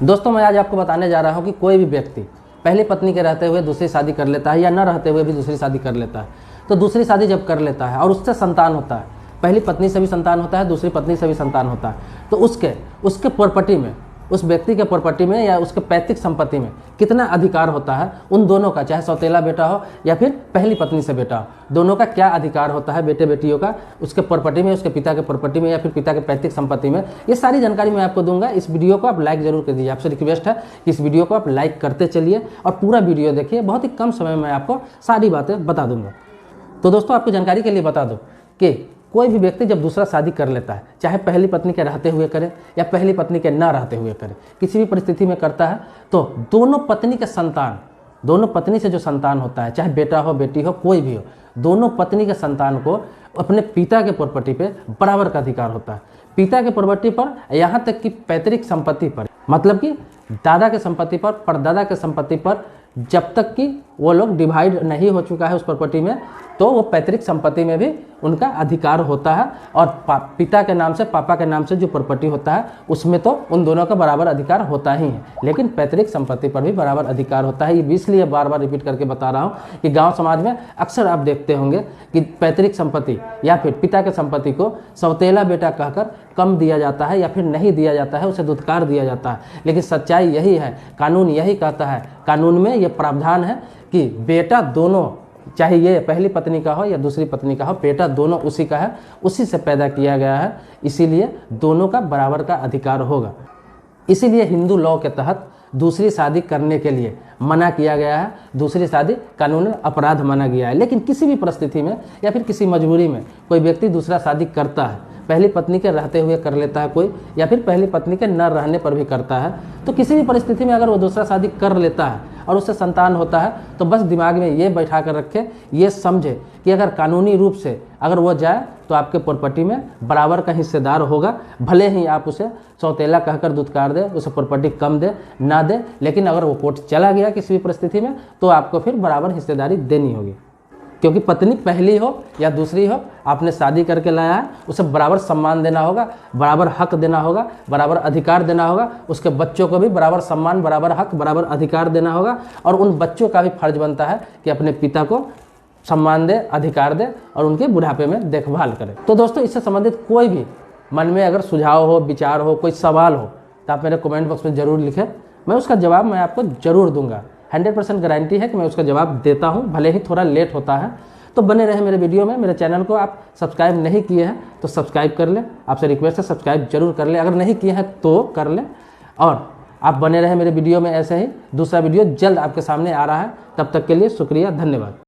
दोस्तों मैं आज आपको बताने जा रहा हूँ कि कोई भी व्यक्ति पहली पत्नी के रहते हुए दूसरी शादी कर लेता है या न रहते हुए भी दूसरी शादी कर लेता है, तो दूसरी शादी जब कर लेता है और उससे संतान होता है, पहली पत्नी से भी संतान होता है, दूसरी पत्नी से भी संतान होता है, तो उसके प्रॉपर्टी में, उस व्यक्ति के प्रॉपर्टी में या उसके पैतृक संपत्ति में कितना अधिकार होता है उन दोनों का, चाहे सौतेला बेटा हो या फिर पहली पत्नी से बेटा हो, दोनों का क्या अधिकार होता है बेटे बेटियों का उसके प्रॉपर्टी में, उसके पिता के प्रॉपर्टी में या फिर पिता के पैतृक संपत्ति में। ये सारी जानकारी मैं आपको दूंगा। इस वीडियो को आप लाइक जरूर कर दीजिए। आपसे रिक्वेस्ट है कि इस वीडियो को आप लाइक करते चलिए और पूरा वीडियो देखिए। बहुत ही कम समय में आपको सारी बातें बता दूंगा। तो दोस्तों आपको जानकारी के लिए बता दूं कि कोई भी व्यक्ति जब दूसरा शादी कर लेता है, चाहे पहली पत्नी के रहते हुए करे या पहली पत्नी के ना रहते हुए करे, किसी भी परिस्थिति में करता है, तो दोनों पत्नी के संतान, दोनों पत्नी से जो संतान होता है, चाहे बेटा हो बेटी हो कोई भी हो, दोनों पत्नी के संतान को अपने पिता के प्रॉपर्टी पे बराबर का अधिकार होता है। पिता के प्रॉपर्टी पर, यहाँ तक कि पैतृक संपत्ति पर, मतलब कि दादा के संपत्ति पर, परदादा के संपत्ति पर, जब तक कि वो लोग डिवाइड नहीं हो चुका है उस प्रॉपर्टी में, तो वो पैतृक संपत्ति में भी उनका अधिकार होता है। और पिता के नाम से, पापा के नाम से जो प्रॉपर्टी होता है उसमें तो उन दोनों का बराबर अधिकार होता ही है, लेकिन पैतृक संपत्ति पर भी बराबर अधिकार होता है। ये इसलिए बार बार रिपीट करके बता रहा हूँ कि गांव समाज में अक्सर आप देखते होंगे कि पैतृक संपत्ति या फिर पिता के संपत्ति को सौतेला बेटा कहकर कम दिया जाता है या फिर नहीं दिया जाता है, उसे दुत्कार दिया जाता है। लेकिन सच्चाई यही है, कानून यही कहता है, कानून में ये प्रावधान है कि बेटा दोनों, चाहे ये पहली पत्नी का हो या दूसरी पत्नी का हो, बेटा दोनों उसी का है, उसी से पैदा किया गया है, इसीलिए दोनों का बराबर का अधिकार होगा। इसीलिए हिंदू लॉ के तहत दूसरी शादी करने के लिए मना किया गया है, दूसरी शादी कानून अपराध माना गया है। लेकिन किसी भी परिस्थिति में या फिर किसी मजबूरी में कोई व्यक्ति दूसरा शादी करता है, पहली पत्नी के रहते हुए कर लेता है कोई, या फिर पहली पत्नी के न रहने पर भी करता है, तो किसी भी परिस्थिति में अगर वो दूसरा शादी कर लेता है और उससे संतान होता है, तो बस दिमाग में ये बैठा कर रखे, ये समझे कि अगर कानूनी रूप से अगर वो जाए तो आपके प्रॉपर्टी में बराबर का हिस्सेदार होगा। भले ही आप उसे सौतेला कहकर दुत्कार दे, उसे प्रॉपर्टी कम दे ना दे, लेकिन अगर वो कोर्ट चला गया किसी भी परिस्थिति में तो आपको फिर बराबर हिस्सेदारी देनी होगी। क्योंकि पत्नी पहली हो या दूसरी हो, आपने शादी करके लाया है, उसे बराबर सम्मान देना होगा, बराबर हक देना होगा, बराबर अधिकार देना होगा। उसके बच्चों को भी बराबर सम्मान, बराबर हक, बराबर अधिकार देना होगा। और उन बच्चों का भी फर्ज बनता है कि अपने पिता को सम्मान दे, अधिकार दे और उनके बुढ़ापे में देखभाल करे। तो दोस्तों इससे संबंधित कोई भी मन में अगर सुझाव हो, विचार हो, कोई सवाल हो, तो आप मेरे कमेंट बॉक्स में ज़रूर लिखें। मैं उसका जवाब मैं आपको ज़रूर दूंगा। 100% गारंटी है कि मैं उसका जवाब देता हूं, भले ही थोड़ा लेट होता है। तो बने रहे मेरे वीडियो में। मेरे चैनल को आप सब्सक्राइब नहीं किए हैं तो सब्सक्राइब कर लें। आपसे रिक्वेस्ट है सब्सक्राइब जरूर कर लें, अगर नहीं किए हैं तो कर लें। और आप बने रहे मेरे वीडियो में ऐसे ही। दूसरा वीडियो जल्द आपके सामने आ रहा है, तब तक के लिए शुक्रिया, धन्यवाद।